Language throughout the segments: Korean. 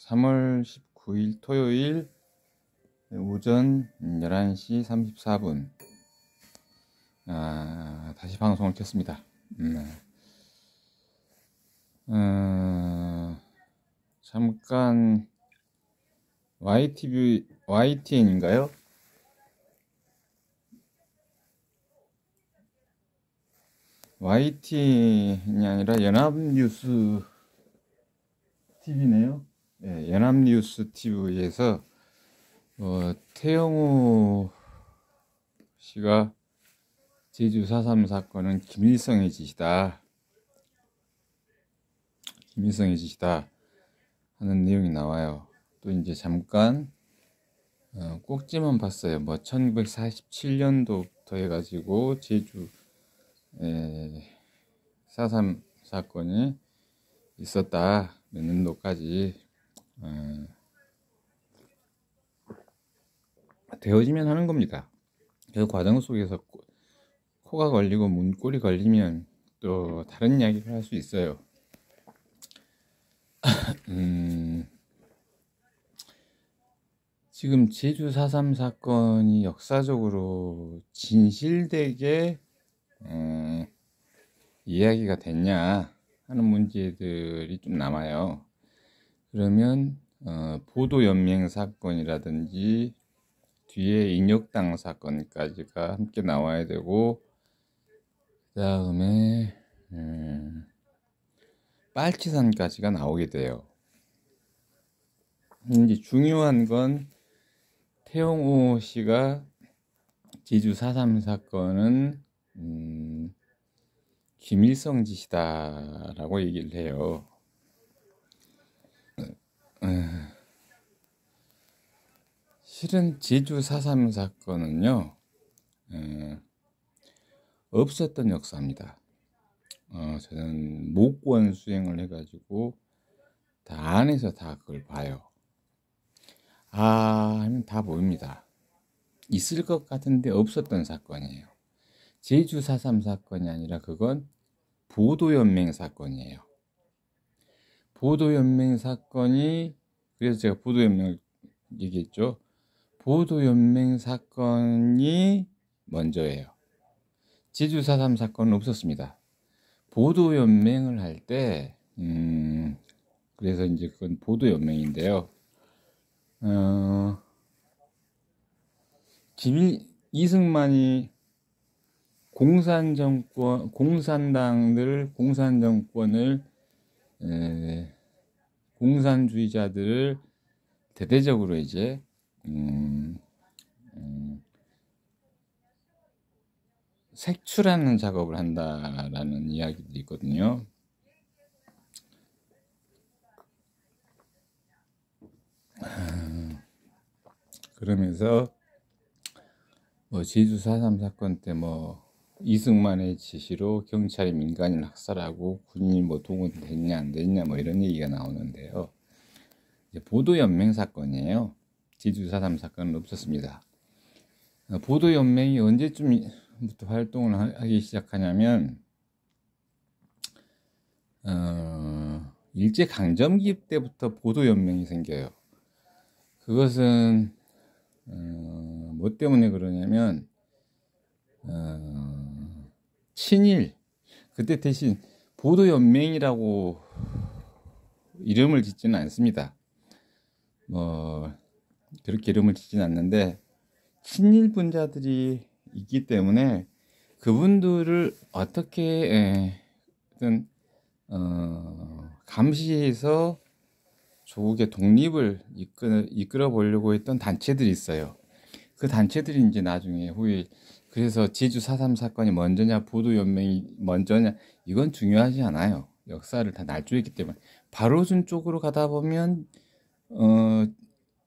3월 19일 토요일 오전 11시 34분 다시 방송을 켰습니다. 잠깐 YTN인가요? YTN이 아니라 연합뉴스 TV네요. 네, 연합뉴스 TV에서 태영호 씨가 제주 4.3 사건은 김일성의 짓이다 하는 내용이 나와요. 또 이제 잠깐 꼭지만 봤어요. 1947년도부터 해가지고 제주 4.3 사건이 있었다. 몇 년도까지 되어지면 하는 겁니다. 그 과정 속에서 코가 걸리고 문골이 걸리면 또 다른 이야기를 할 수 있어요. 지금 제주 4.3 사건이 역사적으로 진실되게 이야기가 됐냐 하는 문제들이 좀 남아요. 그러면 보도연맹 사건이라든지 뒤에 인혁당 사건까지가 함께 나와야 되고, 그 다음에 빨치산까지가 나오게 돼요. 이제 중요한 건 태영호 씨가 제주 4.3 사건은 김일성 짓이다 라고 얘기를 해요. 실은 제주 4.3 사건은요 없었던 역사입니다. 저는 모권 수행을 해가지고 다 안에서 다 그걸 봐요. 하면 다 보입니다. 있을 것 같은데 없었던 사건이에요. 제주 4.3 사건이 아니라 그건 보도연맹 사건이에요. 보도연맹 사건이, 그래서 제가 보도연맹을 얘기했죠. 보도연맹 사건이 먼저예요. 제주 4.3 사건은 없었습니다. 보도연맹을 할 때, 그래서 이제 그건 보도연맹인데요. 이승만이 공산정권을 공산주의자들을 대대적으로 이제 색출하는 작업을 한다라는 이야기들이 있거든요. 그러면서 제주 4.3 사건 때 이승만의 지시로 경찰이 민간인 학살하고 군인이 동원됐냐 안 됐냐 이런 얘기가 나오는데요. 이제 보도연맹 사건이에요. 제주 4.3 사건은 없었습니다. 보도연맹이 언제쯤부터 활동을 하기 시작하냐면 일제강점기 때부터 보도연맹이 생겨요. 그것은 뭐 때문에 그러냐면 친일, 그때 대신 보도연맹이라고 이름을 짓지는 않습니다. 그렇게 이름을 짓지는 않는데 친일 분자들이 있기 때문에 그분들을 어떻게 감시해서 조국의 독립을 이끌어 보려고 했던 단체들이 있어요. 그 단체들이 이제 나중에 후에, 그래서 제주 4.3 사건이 먼저냐 보도연맹이 먼저냐 이건 중요하지 않아요. 역사를 다 날조했기 때문에. 바로준 쪽으로 가다 보면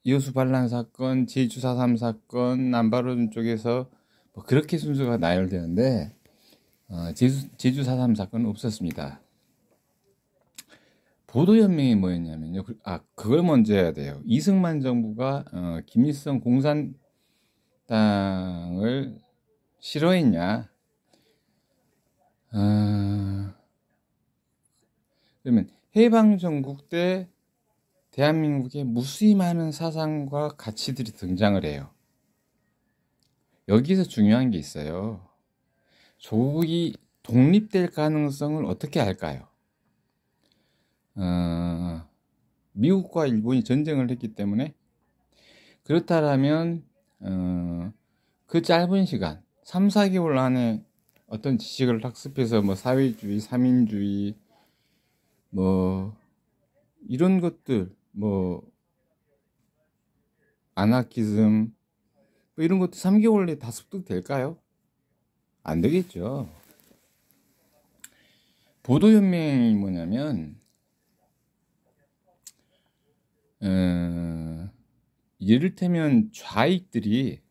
여수 반란 사건, 제주 4.3 사건, 남바로준 쪽에서 그렇게 순서가 나열되는데 제주 4.3 사건은 없었습니다. 보도연맹이 뭐였냐면요. 그걸 먼저 해야 돼요. 이승만 정부가 김일성 공산당을 싫어했냐? 그러면 해방정국 때 대한민국에 무수히 많은 사상과 가치들이 등장을 해요. 여기서 중요한 게 있어요. 조국이 독립될 가능성을 어떻게 할까요? 미국과 일본이 전쟁을 했기 때문에, 그렇다면 그 짧은 시간 3, 4개월 안에 어떤 지식을 학습해서 뭐 사회주의, 삼인주의 뭐 이런 것들, 뭐 아나키즘 뭐 이런 것도 3개월 내에 다 습득될까요? 안 되겠죠. 보도연맹이 뭐냐면 이를테면 좌익들이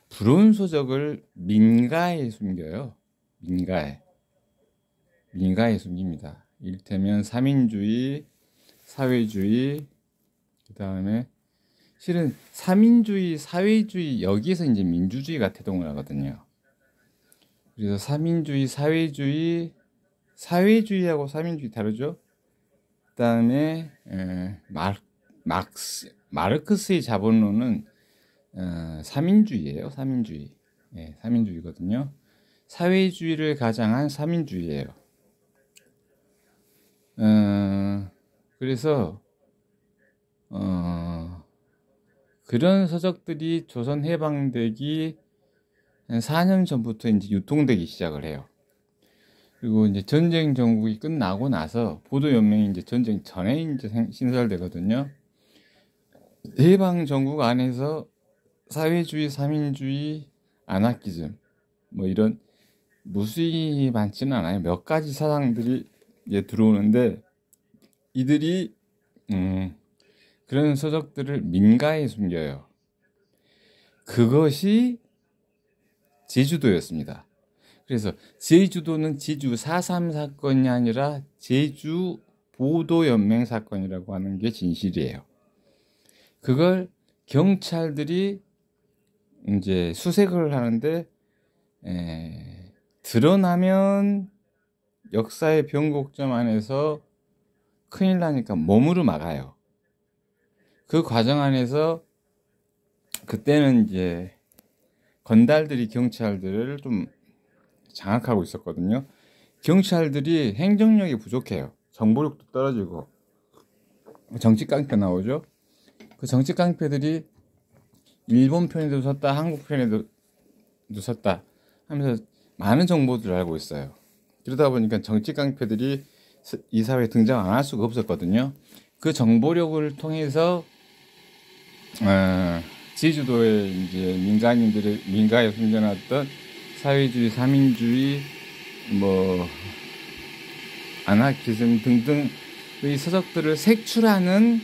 불온소적을 민가에 숨겨요. 민가에 숨깁니다. 이를테면 삼인주의, 사회주의, 그 다음에 실은 삼인주의, 사회주의 여기에서 이제 민주주의가 태동을 하거든요. 그래서 삼인주의, 사회주의하고 삼인주의 다르죠. 그 다음에 마르크스의 자본론은 삼인주의예요. 삼인주의. 네, 삼인주의거든요. 사회주의를 가장한 삼인주의예요. 그래서 그런 서적들이 조선 해방되기 한 4년 전부터 이제 유통되기 시작을 해요. 그리고 이제 전쟁 전국이 끝나고 나서 보도연맹이 이제 전쟁 전에 이제 신설되거든요. 해방 전국 안에서 사회주의, 삼인주의, 아나키즘 뭐 이런 무수히 많지는 않아요. 몇 가지 사상들이 이제 들어오는데 이들이 그런 서적들을 민가에 숨겨요. 그것이 제주도였습니다. 그래서 제주도는 제주 4.3 사건이 아니라 제주 보도연맹 사건이라고 하는 게 진실이에요. 그걸 경찰들이 이제 수색을 하는데 드러나면 역사의 변곡점 안에서 큰일 나니까 몸으로 막아요. 그 과정 안에서 그때는 이제 건달들이 경찰들을 좀 장악하고 있었거든요. 경찰들이 행정력이 부족해요. 정보력도 떨어지고 정치 깡패 나오죠. 그 정치 깡패들이 일본 편에도 섰다, 한국 편에도 섰다 하면서 많은 정보들을 알고 있어요. 그러다 보니까 정치 깡패들이 이 사회에 등장 안 할 수가 없었거든요. 그 정보력을 통해서 제주도의 이제 민가에 숨겨놨던 사회주의, 삼인주의, 뭐 아나키즘 등등의 서적들을 색출하는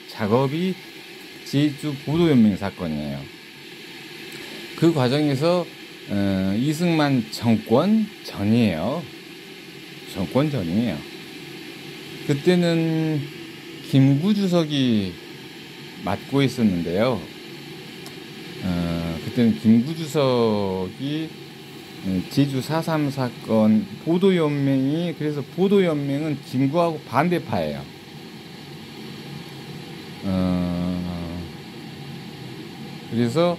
작업이 제주 보도연맹 사건이에요. 그 과정에서 이승만 정권 전이에요. 그때는 김구 주석이 맡고 있었는데요. 그때는 김구 주석이 제주 4.3 사건 보도연맹이, 그래서 보도연맹은 김구하고 반대파예요. 그래서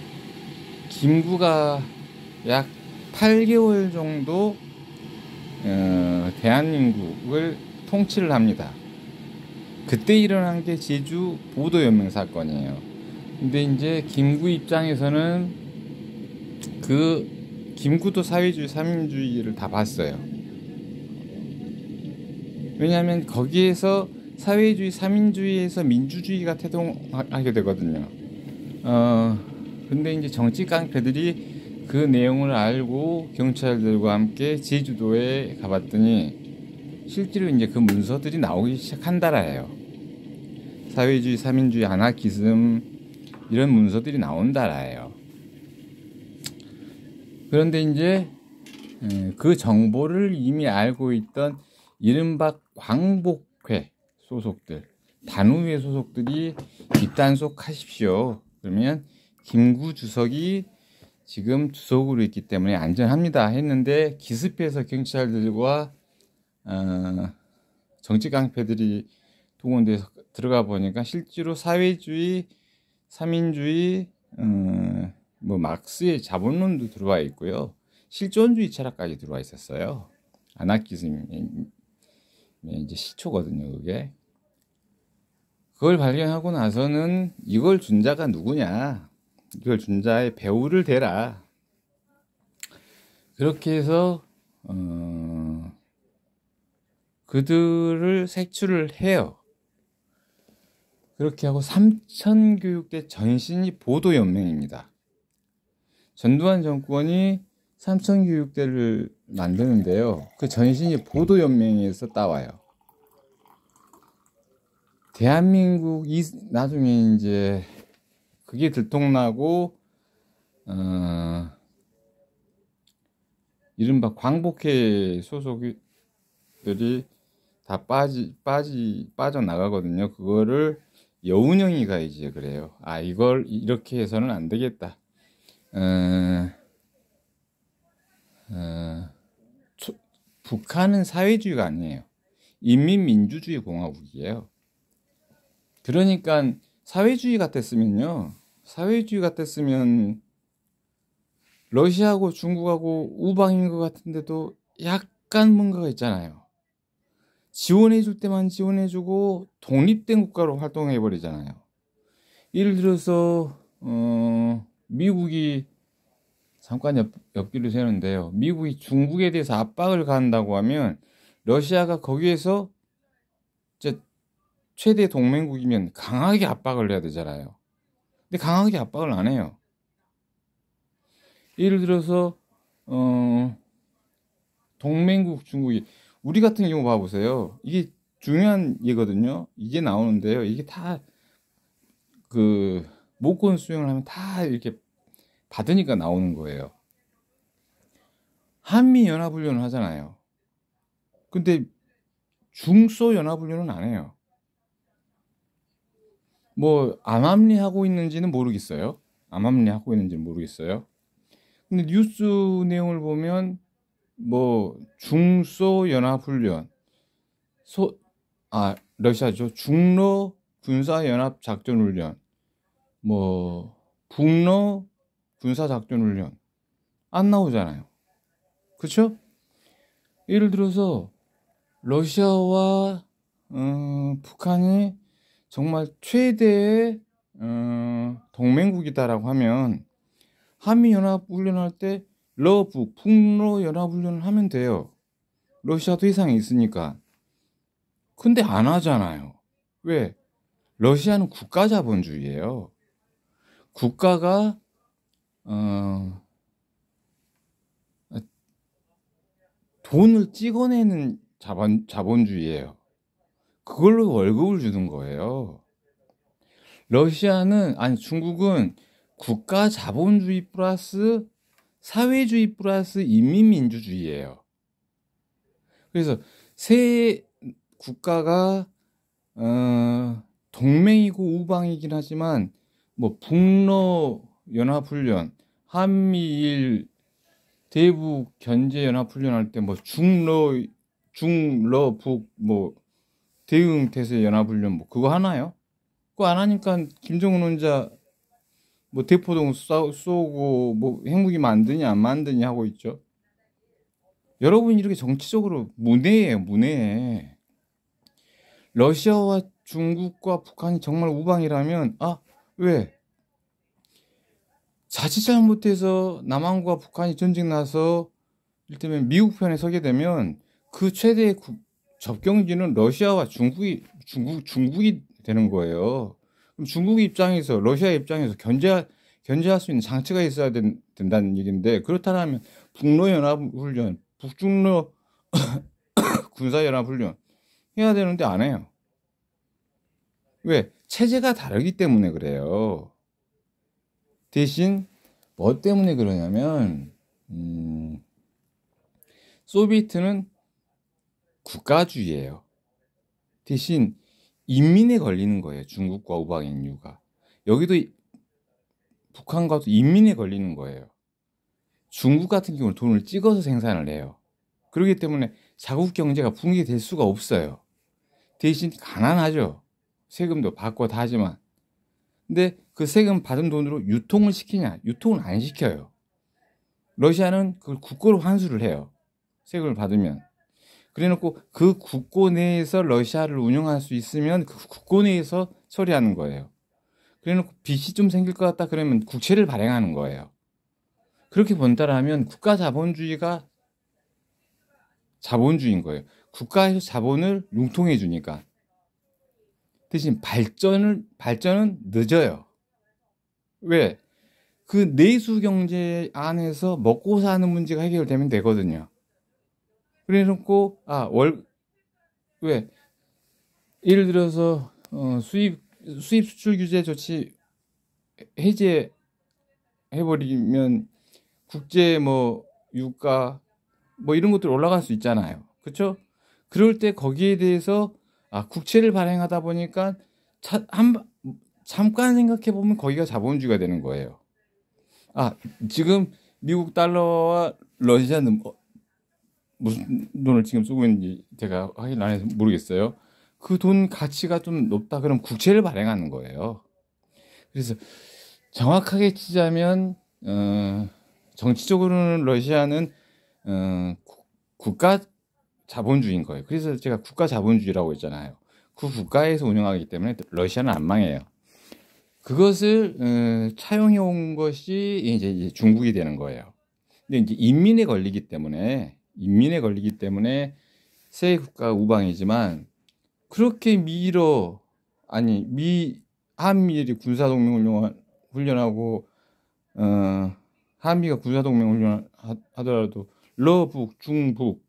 김구가 약 8개월 정도 대한민국을 통치를 합니다. 그때 일어난 게 제주 보도연맹 사건이에요. 근데 이제 김구 입장에서는 김구도 사회주의, 삼인주의를 다 봤어요. 왜냐하면 거기에서 사회주의, 삼인주의에서 민주주의가 태동하게 되거든요. 근데 이제 정치 깡패들이 그 내용을 알고 경찰들과 함께 제주도에 가봤더니 실제로 이제 그 문서들이 나오기 시작한다라예요. 사회주의, 삼인주의, 아나키즘 이런 문서들이 나온다라예요. 그런데 이제 그 정보를 이미 알고 있던 이른바 광복회 소속들, 단우회 소속들이 입단속하십시오. 그러면 김구 주석이 지금 주석으로 있기 때문에 안전합니다 했는데 기습해서 경찰들과 정치 깡패들이 동원돼서 들어가 보니까 실제로 사회주의, 삼인주의, 뭐 막스의 자본론도 들어와 있고요. 실존주의 철학까지 들어와 있었어요. 아나키즘이 이제 시초거든요, 그게. 그걸 발견하고 나서는 이걸 준 자가 누구냐? 이걸 준 자의 배후를 대라. 그렇게 해서 그들을 색출을 해요. 그렇게 하고 삼천교육대 전신이 보도연맹입니다. 전두환 정권이 삼천교육대를 만드는데요. 그 전신이 보도연맹에서 따와요. 대한민국 나중에 이제 그게 들통나고 이른바 광복회 소속들이 다 빠져나가거든요. 그거를 여운형이가 이제 그래요. 아, 이걸 이렇게 해서는 안 되겠다. 북한은 사회주의가 아니에요. 인민민주주의 공화국이에요. 그러니까 사회주의 같았으면 러시아하고 중국하고 우방인 것 같은데도 약간 뭔가가 있잖아요. 지원해줄 때만 지원해주고 독립된 국가로 활동해버리잖아요. 예를 들어서 미국이 잠깐 엽기로 세우는데요. 미국이 중국에 대해서 압박을 가한다고 하면 러시아가 거기에서 이제 최대 동맹국이면 강하게 압박을 해야 되잖아요. 근데 강하게 압박을 안 해요. 예를 들어서 동맹국 중국이 우리 같은 경우 봐보세요. 이게 중요한 예거든요. 이게 나오는데요. 이게 다 그 모권 수행을 하면 다 이렇게 받으니까 나오는 거예요. 한미 연합훈련을 하잖아요. 근데 중소 연합훈련은 안 해요. 뭐 암암리 하고 있는지는 모르겠어요. 근데 뉴스 내용을 보면 뭐 중소 연합훈련, 러시아죠. 중로 군사연합 작전훈련, 뭐 북로 군사작전훈련 안 나오잖아요. 그렇죠? 예를 들어서 러시아와 북한이 정말 최대의 동맹국이다라고 하면 한미연합훈련할 때 러북, 북로 연합훈련을 하면 돼요. 러시아도 해상에 있으니까. 근데 안 하잖아요. 왜? 러시아는 국가자본주의예요. 국가가 돈을 찍어내는 자본주의예요. 그걸로 월급을 주는 거예요. 중국은 국가 자본주의 플러스 사회주의 플러스 인민민주주의예요. 그래서 세 국가가 동맹이고 우방이긴 하지만 뭐 북러 연합훈련, 한미일 대북 견제 연합훈련 할 때 뭐 중러 북 뭐 대응 태세 연합훈련 뭐 그거 하나요? 그거 안 하니까 김정은 혼자 뭐 대포동 쏘고 뭐 핵무기 만드냐 안 만드냐 하고 있죠. 여러분 이렇게 정치적으로 문외해. 러시아와 중국과 북한이 정말 우방이라면 왜? 자칫 잘못해서 남한과 북한이 전쟁 나서 이를테면 미국 편에 서게 되면 그 최대의 접경지는 러시아와 중국이 되는 거예요. 그럼 중국 입장에서 러시아 입장에서 견제할 수 있는 장치가 있어야 된다는 얘기인데 그렇다면 북러연합훈련, 북중러 군사연합훈련 해야 되는데 안 해요. 왜? 체제가 다르기 때문에 그래요. 대신 뭐 때문에 그러냐면 소비에트는 국가주의예요. 대신 인민에 걸리는 거예요. 중국과 우방인 이유가. 여기도 북한과도 인민에 걸리는 거예요. 중국 같은 경우는 돈을 찍어서 생산을 해요. 그렇기 때문에 자국 경제가 붕괴될 수가 없어요. 대신 가난하죠. 세금도 받고 다 하지만. 근데 그 세금 받은 돈으로 유통을 시키냐? 유통을 안 시켜요. 러시아는 그걸 국고로 환수를 해요. 세금을 받으면. 그래놓고 그 국고 내에서 러시아를 운영할 수 있으면 그 국고 내에서 처리하는 거예요. 그래놓고 빚이 좀 생길 것 같다 그러면 국채를 발행하는 거예요. 그렇게 본다라면 국가 자본주의가 자본주의인 거예요. 국가에서 자본을 융통해 주니까. 대신 발전은 늦어요. 왜? 그 내수 경제 안에서 먹고 사는 문제가 해결되면 되거든요. 그래 놓고 왜? 예를 들어서 수입 수출 규제 조치 해제해 버리면 국제 뭐 유가 뭐 이런 것들 올라갈 수 있잖아요. 그렇죠? 그럴 때 거기에 대해서 국채를 발행하다 보니까 잠깐 생각해 보면 거기가 자본주의가 되는 거예요. 지금 미국 달러와 러시아는 무슨 돈을 지금 쓰고 있는지 제가 확인 안 해서 모르겠어요. 그 돈 가치가 좀 높다 그럼 국채를 발행하는 거예요. 그래서 정확하게 치자면 정치적으로는 러시아는 국가 자본주의인 거예요. 그래서 제가 국가 자본주의라고 했잖아요. 그 국가에서 운영하기 때문에 러시아는 안 망해요. 그것을 차용해 온 것이 이제 중국이 되는 거예요. 근데 이제 인민에 걸리기 때문에 새 국가 우방이지만 그렇게 한미일이 군사동맹 훈련하고 한미가 군사동맹 훈련하더라도 러북, 중북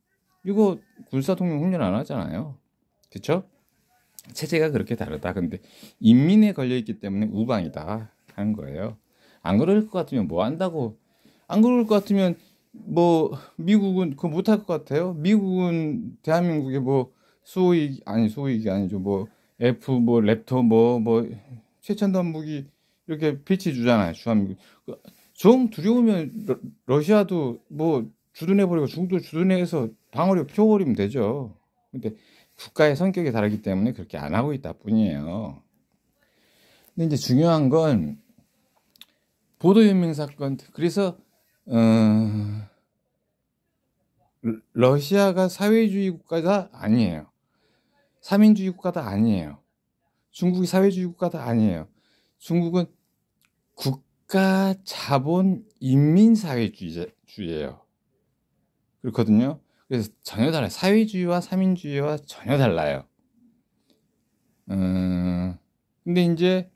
이거 군사동맹 훈련 안 하잖아요. 그렇죠? 체제가 그렇게 다르다. 근데 인민에 걸려있기 때문에 우방이다 하는 거예요. 안 그럴 것 같으면 뭐 한다고? 안 그럴 것 같으면 뭐 미국은 그거 못할 것 같아요. 미국은 대한민국에 뭐 소위기 아니죠. 뭐 F 뭐 랩터 뭐 최첨단 무기 이렇게 배치 주잖아요. 주한미국. 정 두려우면 러시아도 뭐 주둔해버리고 중국도 주둔해서 방어력 펴버리면 되죠. 근데 국가의 성격이 다르기 때문에 그렇게 안 하고 있다 뿐이에요. 근데 이제 중요한 건 보도연맹 사건. 그래서 러시아가 사회주의 국가가 아니에요. 삼인주의 국가도 아니에요. 중국이 사회주의 국가도 아니에요. 중국은 국가 자본 인민 사회주의예요. 그렇거든요. 그래서 전혀 달라요. 사회주의와 삼인주의와 전혀 달라요. 근데 이제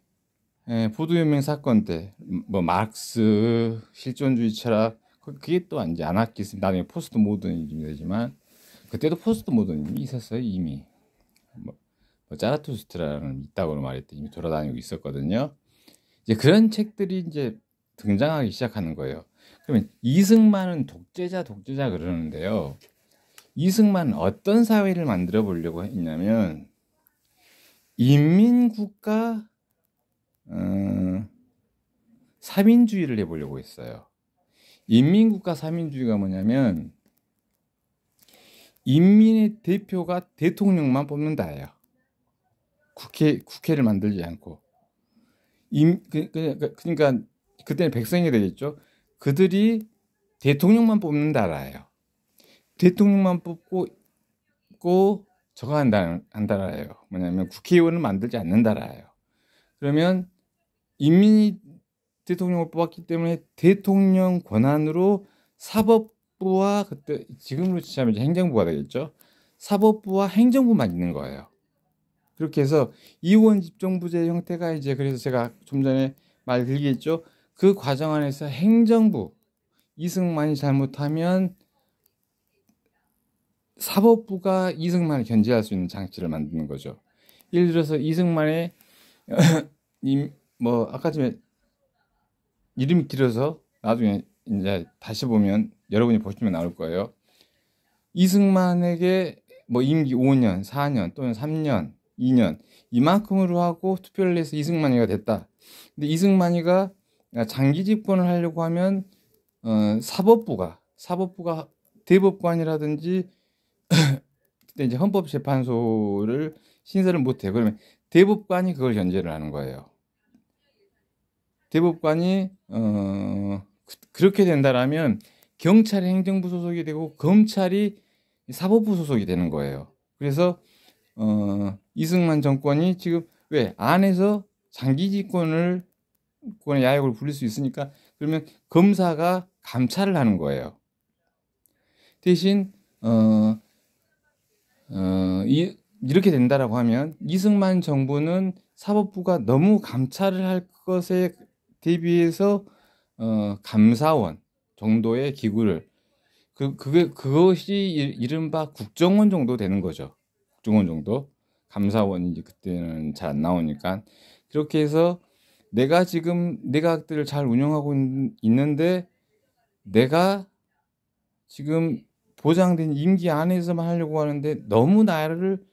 보도연맹 사건 때 뭐 마르크스 실존주의 철학 그게 또 이제 아나키스트 나중에 포스트 모더니즘이 되지만 그때도 포스트 모더니즘이 있었어요. 이미 뭐 자라투스트라는 있다고 말했더니 이미 돌아다니고 있었거든요. 이제 그런 책들이 이제 등장하기 시작하는 거예요. 그러면 이승만은 독재자 그러는데요. 이승만은 어떤 사회를 만들어 보려고 했냐면 인민국가 삼인주의를 해보려고 했어요. 인민국가 삼인주의가 뭐냐면 인민의 대표가 대통령만 뽑는다예요. 국회를 만들지 않고 그러니까 그때는 백성이 되겠죠. 그들이 대통령만 뽑는다라예요. 대통령만 뽑고 저거 한다라예요. 뭐냐면 국회의원을 만들지 않는다라예요. 그러면 인민이 대통령을 뽑았기 때문에 대통령 권한으로 사법부와 그때 지금으로 치자면 행정부가 되겠죠. 사법부와 행정부만 있는 거예요. 그렇게 해서 이원 집정부제 형태가 이제 그래서 제가 좀 전에 말드리겠죠. 그 과정 안에서 행정부 이승만이 잘못하면 사법부가 이승만을 견제할 수 있는 장치를 만드는 거죠. 예를 들어서 이승만의 뭐 아까 전에 이름이 길어서 나중에 이제 다시 보면 여러분이 보시면 나올 거예요. 이승만에게 뭐 임기 5년, 4년 또는 3년, 2년 이만큼으로 하고 투표를 해서 이승만이가 됐다. 근데 이승만이가 장기 집권을 하려고 하면 사법부가 대법관이라든지 그때 이제 헌법재판소를 신설을 못해. 그러면 대법관이 그걸 견제를 하는 거예요. 대법관이 그렇게 된다라면 경찰이 행정부 소속이 되고 검찰이 사법부 소속이 되는 거예요. 그래서 이승만 정권이 지금 왜 안에서 장기 집권의 야욕을 부릴 수 있으니까 그러면 검사가 감찰을 하는 거예요. 대신 이렇게 된다라고 하면 이승만 정부는 사법부가 너무 감찰을 할 것에 대비해서 감사원 정도의 기구를 그것이 이른바 국정원 정도 되는 거죠. 국정원 정도. 감사원이 이제 그때는 잘 안 나오니까 그렇게 해서 내가 지금 내각들을 잘 운영하고 있는데 내가 지금 보장된 임기 안에서만 하려고 하는데 너무 나를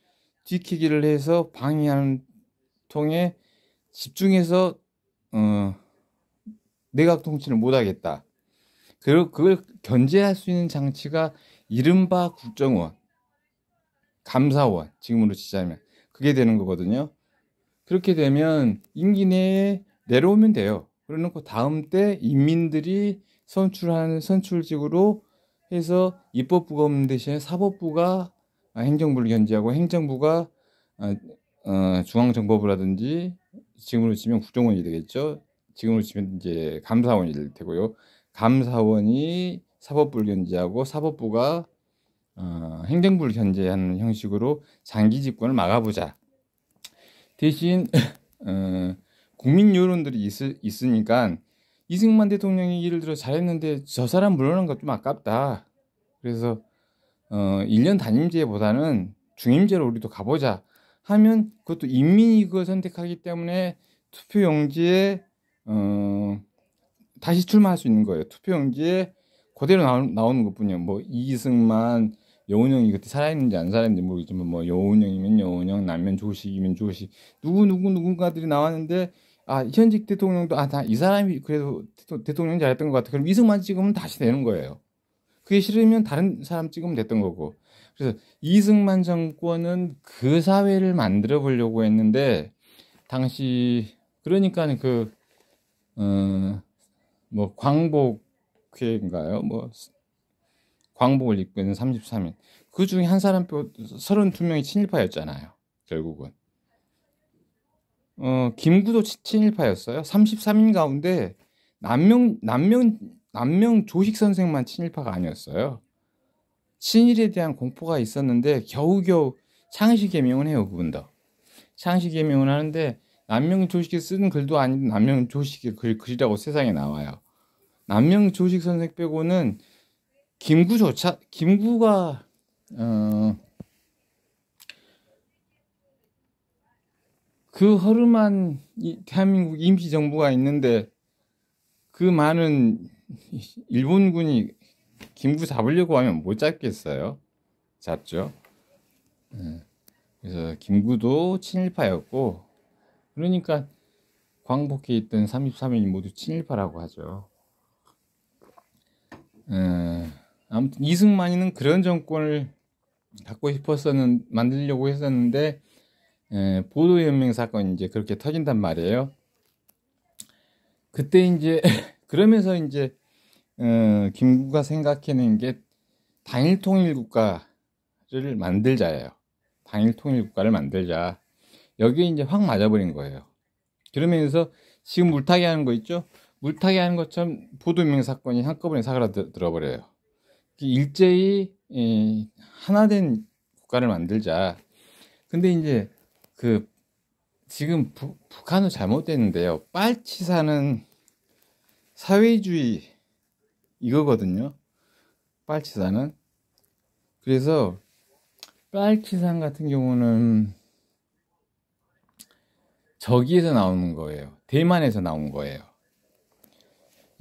지키기를 해서 방해하는 통에 집중해서 내각 통치를 못하겠다. 그걸 견제할 수 있는 장치가 이른바 국정원, 감사원, 지금으로 치자면 그게 되는 거거든요. 그렇게 되면 임기 내에 내려오면 돼요. 그래놓고 다음 때 인민들이 선출하는 선출직으로 해서 입법부가 없는 대신에 사법부가 행정부를 견제하고 행정부가 중앙정보부라든지 지금으로 치면 국정원이 되겠죠. 지금으로 치면 이제 감사원이 될 테고요. 감사원이 사법부를 견제하고 사법부가 행정부를 견제하는 형식으로 장기 집권을 막아보자. 대신 국민 여론들이 있으니까 이승만 대통령이 예를 들어 잘했는데 저 사람 물러난 것 좀 아깝다. 그래서 1년 단임제보다는 중임제로 우리도 가보자 하면 그것도 인민이 그걸 선택하기 때문에 투표용지에 다시 출마할 수 있는 거예요. 투표용지에 그대로 나오는 것뿐이에요. 뭐 이승만, 여운형이 그때 살아있는지 안 살아있는지 모르겠지만 뭐 여운형이면 여운형, 남면 조식이면 조식 누군가들이 나왔는데 현직 대통령도 이 사람이 그래도 대통령 잘했던 것 같아. 그럼 이승만 찍으면 다시 되는 거예요. 그게 싫으면 다른 사람 찍으면 됐던 거고. 그래서 이승만 정권은 그 사회를 만들어 보려고 했는데 당시 그러니까 뭐 광복회인가요? 뭐 광복을 이끄는 33인 그 중에 한 사람 빼고 32명이 친일파였잖아요. 결국은 김구도 친일파였어요. 33인 가운데 남명 조식 선생만 친일파가 아니었어요. 친일에 대한 공포가 있었는데 겨우겨우 창시 개명은 해요. 그분도 창시 개명은 하는데 남명 조식에 쓰는 글도 아닌데 남명 조식의 글이라고 세상에 나와요. 남명 조식 선생 빼고는 김구가 그 허름한 대한민국 임시정부가 있는데 그 많은 일본군이 김구 잡으려고 하면 못 잡겠어요. 잡죠. 그래서 김구도 친일파였고 그러니까 광복회에 있던 33인이 모두 친일파라고 하죠. 아무튼 이승만이는 그런 정권을 갖고 만들려고 했었는데 보도연맹 사건이 이제 그렇게 터진단 말이에요. 그때 이제 그러면서 이제 김구가 생각해낸 게 단일통일국가를 만들자예요. 단일통일국가를 만들자. 여기에 이제 확 맞아버린 거예요. 그러면서 지금 물타기 하는 거 있죠? 물타기 하는 것처럼 보도연맹 사건이 한꺼번에 사그라들어버려요. 일제히 하나된 국가를 만들자. 근데 이제 지금 북한은 잘못됐는데요. 빨치산은 사회주의 이거거든요. 빨치산은. 그래서 빨치산 같은 경우는 저기에서 나오는 거예요. 대만에서 나온 거예요.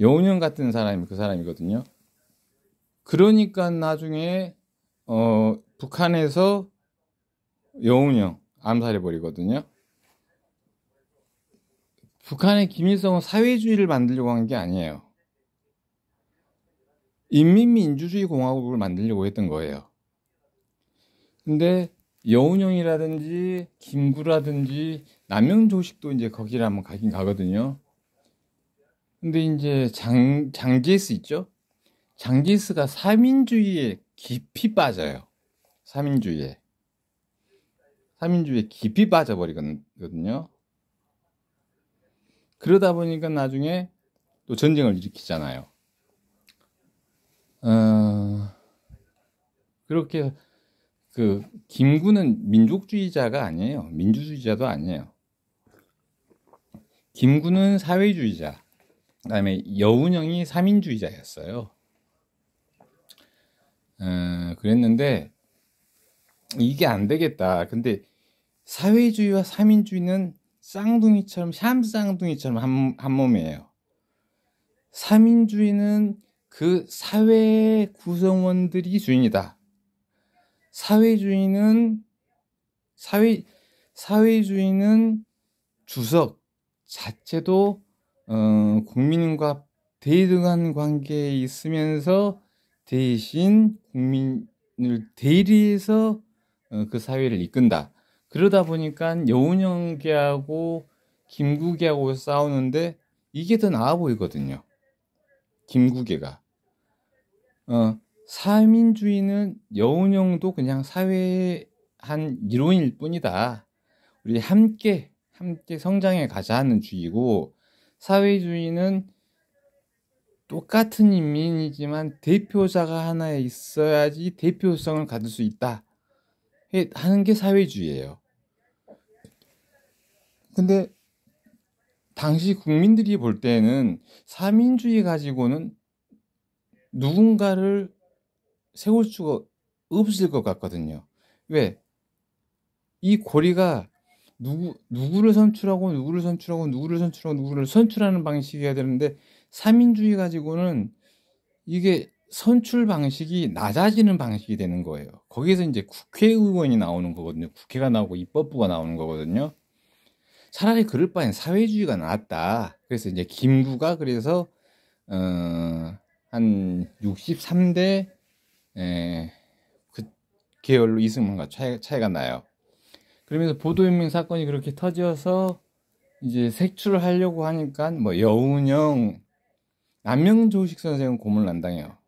여운형 같은 사람이 그 사람이거든요. 그러니까 나중에 북한에서 여운형 암살해버리거든요. 북한의 김일성은 사회주의를 만들려고 한 게 아니에요. 인민민주주의 공화국을 만들려고 했던 거예요. 근데 여운형이라든지 김구라든지 남명조식도 이제 거기를 한번 가긴 가거든요. 근데 이제 장제스 있죠? 장제스가 사민주의에 깊이 빠져요. 사민주의에 깊이 빠져버리거든요. 그러다 보니까 나중에 또 전쟁을 일으키잖아요. 그렇게 그 김구는 민족주의자가 아니에요. 민주주의자도 아니에요. 김구는 사회주의자, 그다음에 여운형이 사민주의자였어요. 그랬는데 이게 안 되겠다. 근데 사회주의와 사민주의는 쌍둥이처럼 샴쌍둥이처럼 한 몸이에요. 사민주의는 그 사회 구성원들이 주인이다. 사회주의는 주석 자체도 국민과 대등한 관계에 있으면서 대신 국민을 대리해서 그 사회를 이끈다. 그러다 보니까 여운형계하고 김구계하고 싸우는데 이게 더 나아 보이거든요. 김구계가. 사민주의는 여운형도 그냥 사회의 한 이론일 뿐이다. 우리 함께 성장해 가자 하는 주의고, 사회주의는 똑같은 인민이지만 대표자가 하나 있어야지 대표성을 가질 수 있다 하는 게 사회주의예요. 근데 당시 국민들이 볼 때는 사민주의 가지고는 누군가를 세울 수가 없을 것 같거든요. 왜? 이 고리가 누구를 선출하는 방식이어야 되는데, 사민주의 가지고는 이게 선출 방식이 낮아지는 방식이 되는 거예요. 거기서 이제 국회의원이 나오는 거거든요. 국회가 나오고 입법부가 나오는 거거든요. 차라리 그럴 바엔 사회주의가 나았다. 그래서 이제 김구가 그래서 한 63대 그 계열로 이승만과 차이가 나요. 그러면서 보도혁명 사건이 그렇게 터져서 이제 색출을 하려고 하니까 뭐 여운형, 남명조식 선생은 고문난당해요.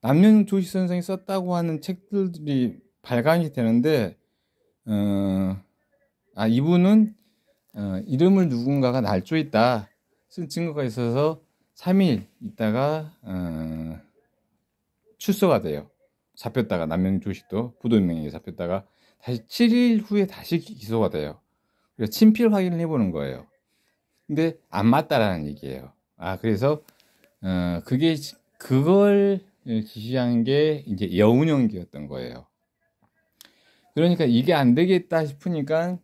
남명조식 선생이 썼다고 하는 책들이 발간이 되는데 이분은 이름을 누군가가 날조했다 쓴 증거가 있어서 3일 있다가 출소가 돼요. 잡혔다가, 남명조식도 부도명에게 잡혔다가 다시 7일 후에 다시 기소가 돼요. 그래서 친필 확인을 해보는 거예요. 근데 안 맞다라는 얘기예요. 그래서 그걸 지시한 게 이제 여운형기였던 거예요. 그러니까 이게 안 되겠다 싶으니까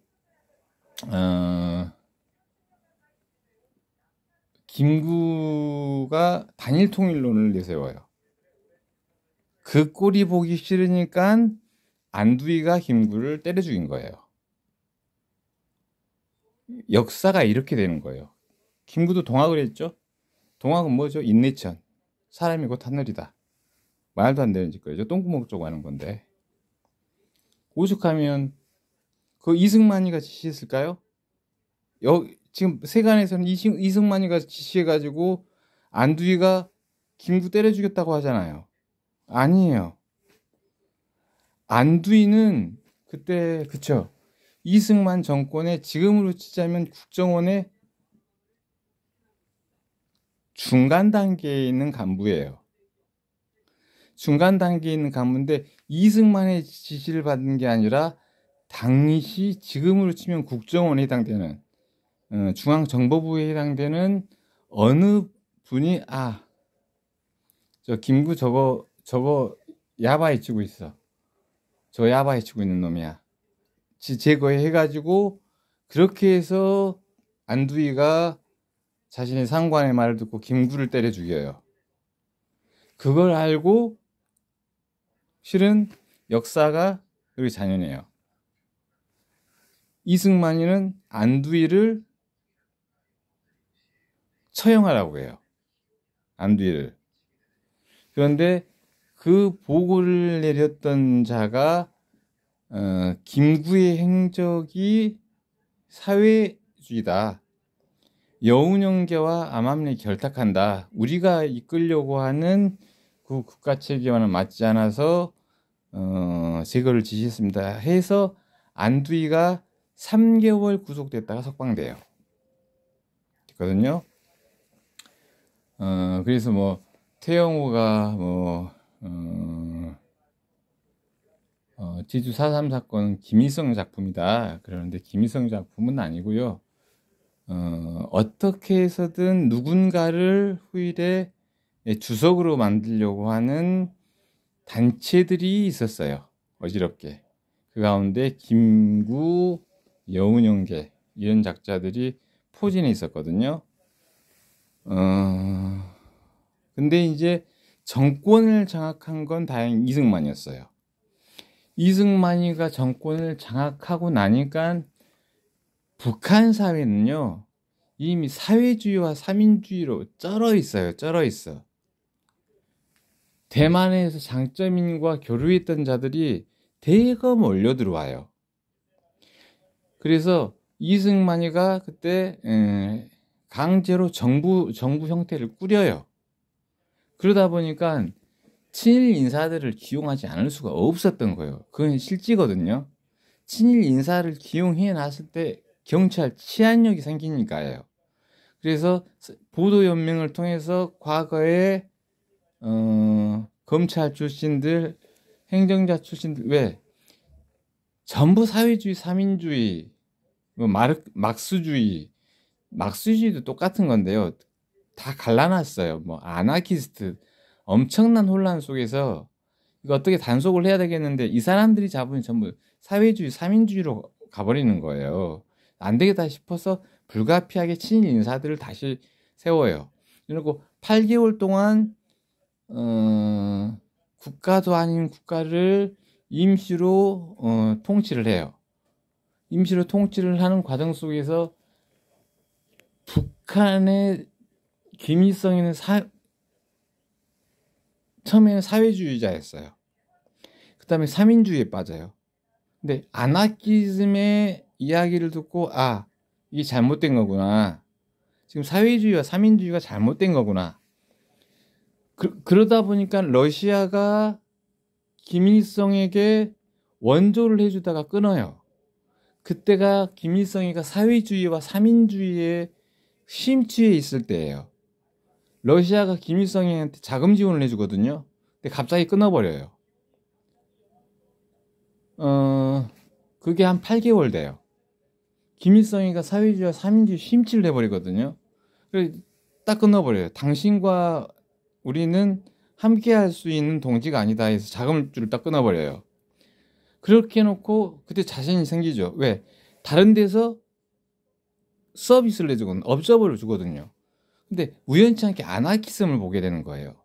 김구가 단일통일론을 내세워요. 그 꼴이 보기 싫으니까 안두희가 김구를 때려 죽인 거예요. 역사가 이렇게 되는 거예요. 김구도 동학을 했죠. 동학은 뭐죠? 인내천. 사람이 곧 하늘이다. 말도 안 되는 짓거리죠. 똥구멍 쪼고 하는 건데. 오죽하면 그 이승만이가 지시했을까요? 지금 세간에서는 이승만이가 지시해가지고 안두희가 김구 때려 죽였다고 하잖아요. 아니에요. 안두희는 그때 그쵸, 이승만 정권의 지금으로 치자면 국정원의 중간 단계에 있는 간부예요. 중간 단계에 있는 간부인데 이승만의 지시를 받은 게 아니라 당시 지금으로 치면 국정원에 해당되는 중앙정보부에 해당되는 어느 분이 저 김구 저거 야바이 치고 있어. 저 야바이 치고 있는 놈이야. 제거해가지고 그렇게 해서 안두희가 자신의 상관의 말을 듣고 김구를 때려 죽여요. 그걸 알고 실은 역사가 여기 잔인해요. 이승만이는 안두희를 처형하라고 해요. 안두희를. 그런데 그 보고를 내렸던 자가 김구의 행적이 사회주의다. 여운형제와 암암리 결탁한다. 우리가 이끌려고 하는 그 국가 체계와는 맞지 않아서 제거를 지시했습니다. 해서 안두희가 3개월 구속됐다가 석방돼요. 거든요. 그래서 뭐 태영호가 뭐 제주 4.3 사건 김일성 작품이다 그러는데 김일성 작품은 아니고요. 어떻게 해서든 누군가를 후일에 주석으로 만들려고 하는 단체들이 있었어요. 어지럽게. 그 가운데 김구, 여운형제 이런 작자들이 포진해 있었거든요. 근데 이제 정권을 장악한 건 다행히 이승만이었어요. 이승만이가 정권을 장악하고 나니까 북한 사회는요, 이미 사회주의와 삼인주의로 쩔어 있어요. 쩔어 있어. 대만에서 장쩌민과 교류했던 자들이 대거 몰려 들어와요. 그래서 이승만이가 그때 강제로 정부 형태를 꾸려요. 그러다 보니까 친일 인사들을 기용하지 않을 수가 없었던 거예요. 그건 실지거든요. 친일 인사를 기용해 놨을 때 경찰 치안력이 생기니까요. 그래서 보도연맹을 통해서 과거에 검찰 출신들, 행정자 출신들 왜 전부 사회주의, 삼인주의, 뭐 막스주의도 똑같은 건데요. 다 갈라놨어요. 뭐 아나키스트, 엄청난 혼란 속에서 이거 어떻게 단속을 해야 되겠는데 이 사람들이 잡으면 전부 사회주의, 삼인주의로 가버리는 거예요. 안 되겠다 싶어서 불가피하게 친일 인사들을 다시 세워요. 그리고 8개월 동안 국가도 아닌 국가를 임시로 통치를 해요. 임시로 통치를 하는 과정 속에서 북한의 김일성이는 처음에는 사회주의자였어요. 그 다음에 삼인주의에 빠져요. 근데 아나키즘의 이야기를 듣고 이게 잘못된 거구나. 지금 사회주의와 삼인주의가 잘못된 거구나. 그러다 보니까 러시아가 김일성에게 원조를 해주다가 끊어요. 그때가 김일성이가 사회주의와 삼인주의에 심취해 있을 때예요. 러시아가 김일성한테 자금 지원을 해주거든요. 근데 갑자기 끊어버려요. 그게 한 8개월 돼요. 김일성이가 사회주의와 삼인주의 심취를 해버리거든요. 그래서 딱 끊어버려요. 당신과 우리는 함께 할 수 있는 동지가 아니다 해서 자금줄을 딱 끊어버려요. 그렇게 해놓고 그때 자신이 생기죠. 왜? 다른 데서 서비스를 해주거든요. 업적을 주거든요. 근데 우연치 않게 아나키즘을 보게 되는 거예요.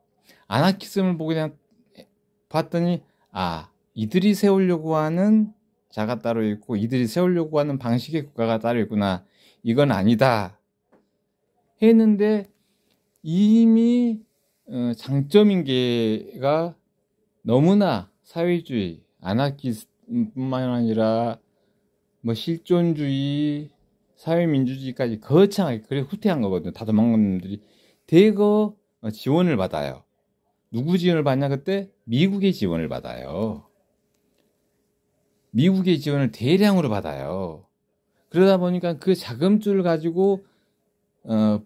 아나키즘을 봤더니 이들이 세우려고 하는 자가 따로 있고 이들이 세우려고 하는 방식의 국가가 따로 있구나. 이건 아니다 했는데 이미 장쩌민계가 너무나 사회주의, 아나키즘뿐만 아니라 뭐 실존주의, 사회민주주의까지 거창하게 그래 후퇴한 거거든요. 다 도망간 놈들이 대거 지원을 받아요. 누구 지원을 받냐 그때? 미국의 지원을 받아요. 미국의 지원을 대량으로 받아요. 그러다 보니까 그 자금줄을 가지고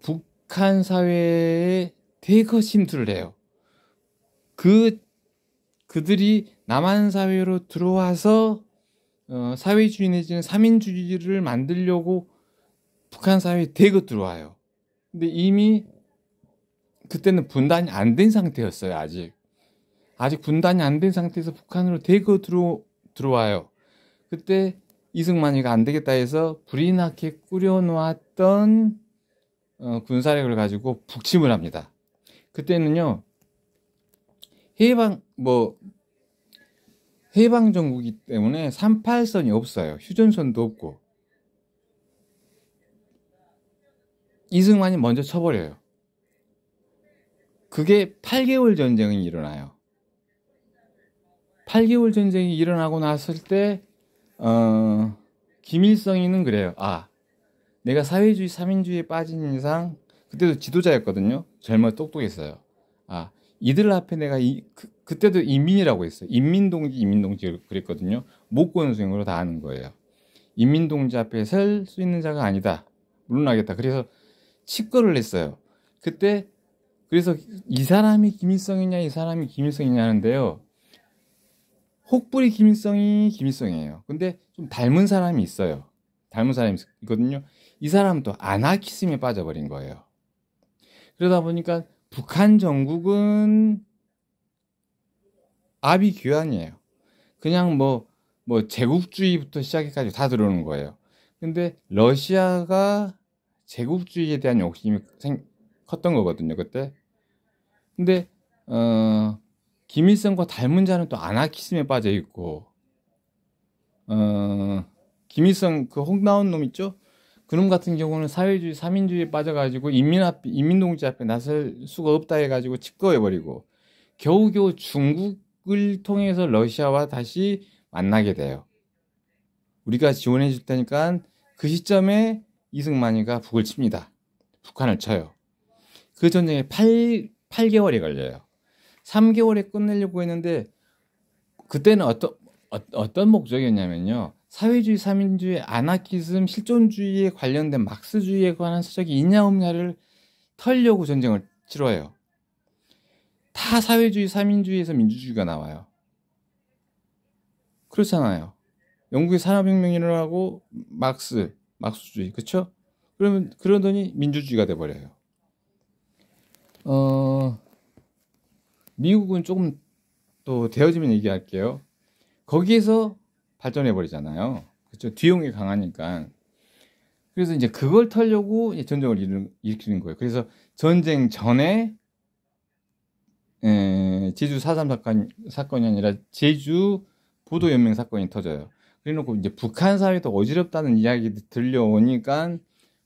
북한 사회에 대거 침투를 해요. 그들이 남한 사회로 들어와서 사회주의 내지는 삼인주의를 만들려고 북한 사회에 대거 들어와요. 근데 이미 그때는 분단이 안 된 상태였어요. 아직 분단이 안 된 상태에서 북한으로 대거 들어와요. 그때 이승만이가 안 되겠다 해서 불이 나게 꾸려놓았던 군사력을 가지고 북침을 합니다. 그때는요 해방 정국이기 때문에 38선이 없어요. 휴전선도 없고 이승만이 먼저 쳐버려요. 그게 8개월 전쟁이 일어나요. 8개월 전쟁이 일어나고 났을 때 김일성이는 그래요. 아, 내가 사회주의 3인주의에 빠진 이상, 그때도 지도자였거든요. 젊어 똑똑했어요. 아, 이들 앞에 내가 그때도 인민이라고 했어요. 인민동지 그랬거든요. 목권 수행으로 다 하는 거예요. 인민동지 앞에 설 수 있는 자가 아니다. 물러나겠다. 그래서 직거를 했어요. 그때 그래서 이 사람이 김일성이냐 이 사람이 김일성이냐 하는데요. 혹부리 김일성이에요. 근데 좀 닮은 사람이 있어요. 닮은 사람이 있거든요. 이 사람은 또 아나키즘에 빠져버린 거예요. 그러다 보니까 북한 정국은 아비규환이에요. 그냥 뭐 제국주의부터 시작해가지고 다 들어오는 거예요. 근데 러시아가 제국주의에 대한 욕심이 컸던 거거든요, 그때. 근데 김일성과 닮은 자는 또 아나키즘에 빠져 있고, 김일성 그 홍 나온 놈 있죠? 그놈 같은 경우는 사회주의 3인주의에 빠져가지고 인민동지 앞에 나설 수가 없다 해가지고 직거해버리고 겨우겨우 중국을 통해서 러시아와 다시 만나게 돼요. 우리가 지원해 줄 테니까 그 시점에 이승만이가 북을 칩니다. 북한을 쳐요. 그 전쟁에 8개월이 걸려요. 3개월에 끝내려고 했는데 그때는 어떤 목적이었냐면요. 사회주의, 3인주의, 아나키즘, 실존주의에 관련된 막스주의에 관한 서적이 있냐 없냐를 털려고 전쟁을 치러요. 다 사회주의, 3인주의에서 민주주의가 나와요. 그렇잖아요. 영국의 산업혁명이 일어나고 막스주의, 그쵸? 그러더니 민주주의가 돼버려요. 미국은 조금 또 되어지면 얘기할게요. 거기에서 발전해 버리잖아요. 그렇죠? 뒤용이 강하니까. 그래서 이제 그걸 털려고 전쟁을 일으키는 거예요. 그래서 전쟁 전에 제주 4.3 사건이 아니라 제주 보도연맹 사건이 터져요. 그래놓고 이제 북한 사회도 어지럽다는 이야기도 들려오니까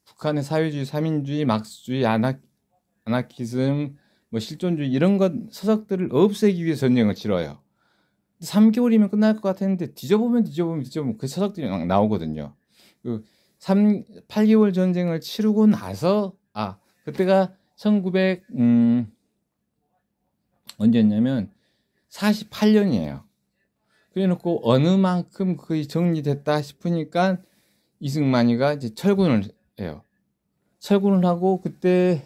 북한의 사회주의, 3인주의, 막스주의, 아나키즘, 뭐 실존주의 이런 것 서적들을 없애기 위해 전쟁을 치러요. 3개월이면 끝날 것 같았는데 뒤져보면 그 서적들이 막 나오거든요. 그 8개월 전쟁을 치르고 나서 그때가 1900 언제였냐면 48년이에요. 그래놓고 어느 만큼 거의 정리됐다 싶으니까 이승만이가 이제 철군을 해요. 철군을 하고 그때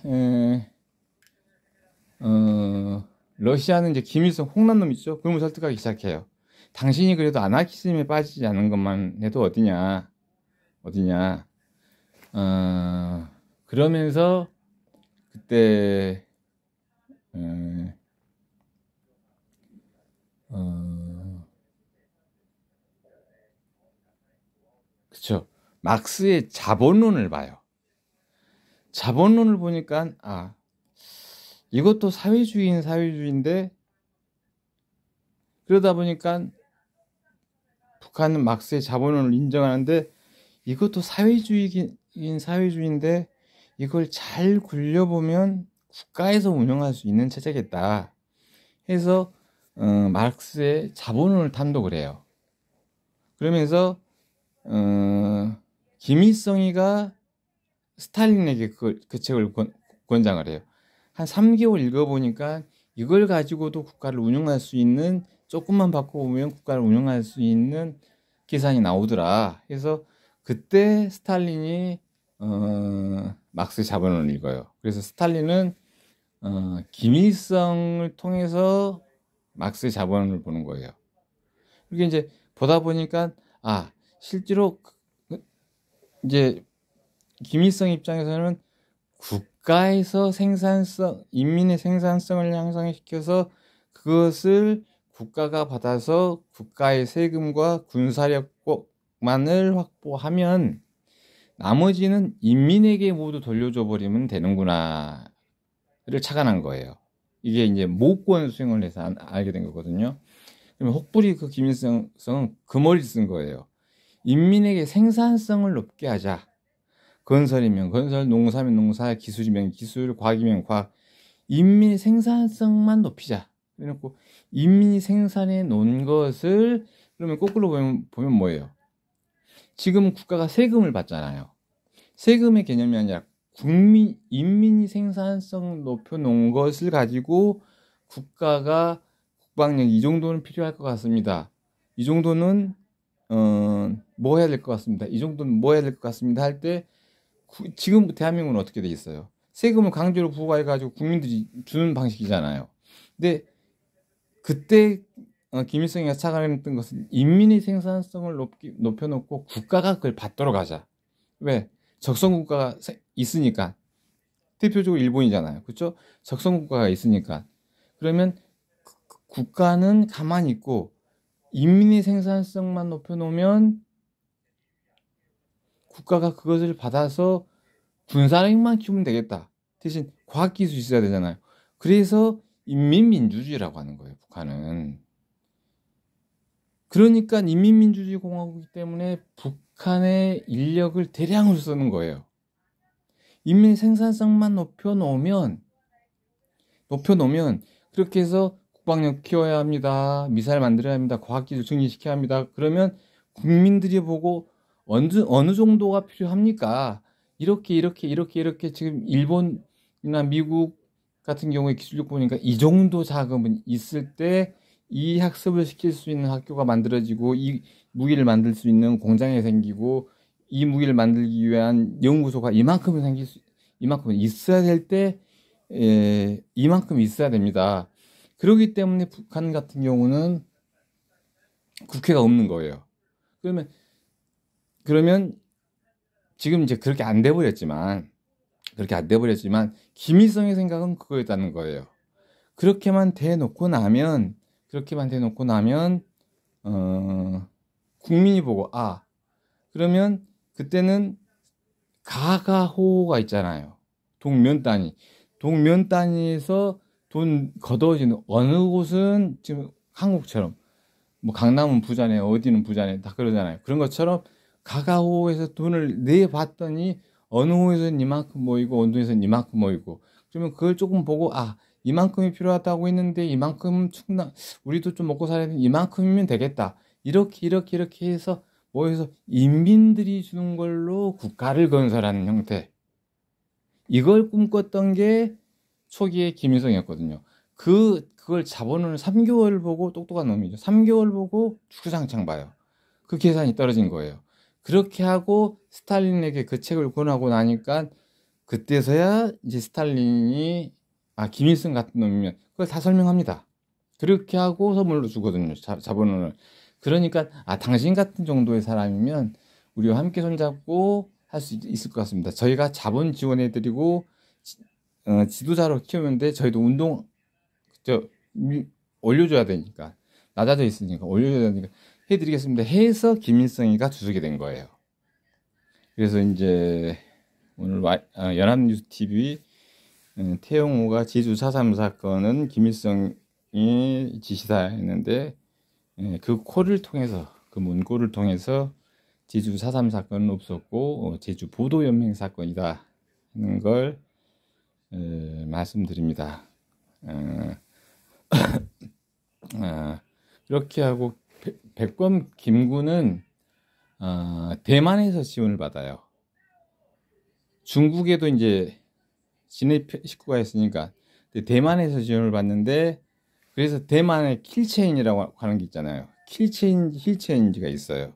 러시아는 이제 김일성 홍남놈 있죠? 그놈을 설득하기 시작해요. 당신이 그래도 아나키즘에 빠지지 않은 것만 해도 어디냐. 그러면서 그때 그쵸. 막스의 자본론을 봐요. 자본론을 보니까 이것도 사회주의인데 그러다 보니까 북한은 막스의 자본론을 인정하는데 이것도 사회주의인데 이걸 잘 굴려보면 국가에서 운영할 수 있는 체제겠다 해서 막스의 자본론을 탐독을 해요. 그러면서 김일성이가 스탈린에게 그 책을 권장을 해요. 한 3개월 읽어보니까 이걸 가지고도 국가를 운영할 수 있는, 조금만 바꿔보면 국가를 운영할 수 있는 계산이 나오더라. 그래서 그때 스탈린이 막스의 자본론을 읽어요. 그래서 스탈린은 김일성을 통해서 막스의 자본론을 보는 거예요. 이게 이제 보다 보니까 실제로 이제 김일성 입장에서는 국가에서 인민의 생산성을 향상시켜서 그것을 국가가 받아서 국가의 세금과 군사력만을 확보하면 나머지는 인민에게 모두 돌려줘 버리면 되는구나를 착안한 거예요. 이게 이제 모권 수행을 해서 알게 된 거거든요. 그러면 혹부리 그 김일성은 그 머리를 쓴 거예요. 인민에게 생산성을 높게 하자. 건설이면 건설, 농사면 농사, 기술이면 기술, 과학이면 과학. 인민의 생산성만 높이자. 그래놓고 인민이 생산해 놓은 것을 그러면 거꾸로 보면 뭐예요? 지금 국가가 세금을 받잖아요. 세금의 개념이 아니라 인민이 생산성 높여놓은 것을 가지고 국가가 국방력 이 정도는 필요할 것 같습니다. 이 정도는 뭐 해야 될 것 같습니다. 이 정도는 뭐 해야 될 것 같습니다. 할 때 지금 대한민국은 어떻게 돼 있어요? 세금을 강제로 부과해가지고 국민들이 주는 방식이잖아요. 근데 그때 김일성이가 착안했던 것은 인민의 생산성을 높여놓고 국가가 그걸 받도록 하자. 왜? 적성국가가 있으니까. 대표적으로 일본이잖아요. 그렇죠? 적성국가가 있으니까. 그러면 국가는 가만히 있고 인민의 생산성만 높여놓으면 국가가 그것을 받아서 군사력만 키우면 되겠다. 대신 과학기술이 있어야 되잖아요. 그래서 인민민주주의라고 하는 거예요, 북한은. 그러니까 인민민주주의 공화국이기 때문에 북한의 인력을 대량으로 쓰는 거예요. 인민 생산성만 높여놓으면 그렇게 해서 국방력 키워야 합니다. 미사일 만들어야 합니다. 과학기술 증진시켜야 합니다. 그러면 국민들이 보고 어느 정도가 필요합니까? 이렇게 지금 일본이나 미국 같은 경우에 기술력 보니까 이 정도 자금은 있을 때 이 학습을 시킬 수 있는 학교가 만들어지고 이 무기를 만들 수 있는 공장이 생기고 이 무기를 만들기 위한 연구소가 이만큼은 있어야 될 때 이만큼 있어야 됩니다. 그렇기 때문에 북한 같은 경우는 국회가 없는 거예요. 그러면 지금 이제 그렇게 안 돼버렸지만 김일성의 생각은 그거였다는 거예요. 그렇게만 대놓고 나면 국민이 보고 그러면 그때는 가가호호가 있잖아요. 동면 단위에서 돈 걷어지는 어느 곳은 지금 한국처럼 뭐 강남은 부자네 어디는 부자네 다 그러잖아요. 그런 것처럼 가가호호에서 돈을 내봤더니 어느 호에서는 이만큼 모이고 어느 호에서는 이만큼 모이고 그러면 그걸 조금 보고 이만큼이 필요하다고 했는데 이만큼 우리도 좀 먹고 살아야 되는 이만큼이면 되겠다. 이렇게 해서 모여서 인민들이 주는 걸로 국가를 건설하는 형태. 이걸 꿈꿨던 게 초기에 김일성이었거든요. 그걸 자본을 3개월 보고 똑똑한 놈이죠. 3개월 보고 주구장창 봐요. 그 계산이 떨어진 거예요. 그렇게 하고 스탈린에게 그 책을 권하고 나니까 그때서야 이제 스탈린이 김일성 같은 놈이면 그걸 다 설명합니다. 그렇게 하고 선물로 주거든요. 자본을. 그러니까 당신 같은 정도의 사람이면 우리와 함께 손잡고 할 수 있을 것 같습니다. 저희가 자본 지원해드리고 지도자로 키우는데 저희도 운동 올려줘야 되니까 낮아져 있으니까 올려줘야 되니까 해드리겠습니다. 해서 김일성이가 주석이 된 거예요. 그래서 이제 오늘 연합뉴스 TV 태영호가 제주 4.3 사건은 김일성이 지시사였는데 그 콜을 통해서 그 문고를 통해서 제주 4.3 사건은 없었고 제주 보도연맹 사건이다 하는 걸 말씀드립니다. 그렇게 하고 백범 김구는 대만에서 지원을 받아요. 중국에도 이제 진해 식구가 있으니까 대만에서 지원을 받는데 그래서 대만의 킬체인이라고 하는 게 있잖아요. 힐체인지가 있어요.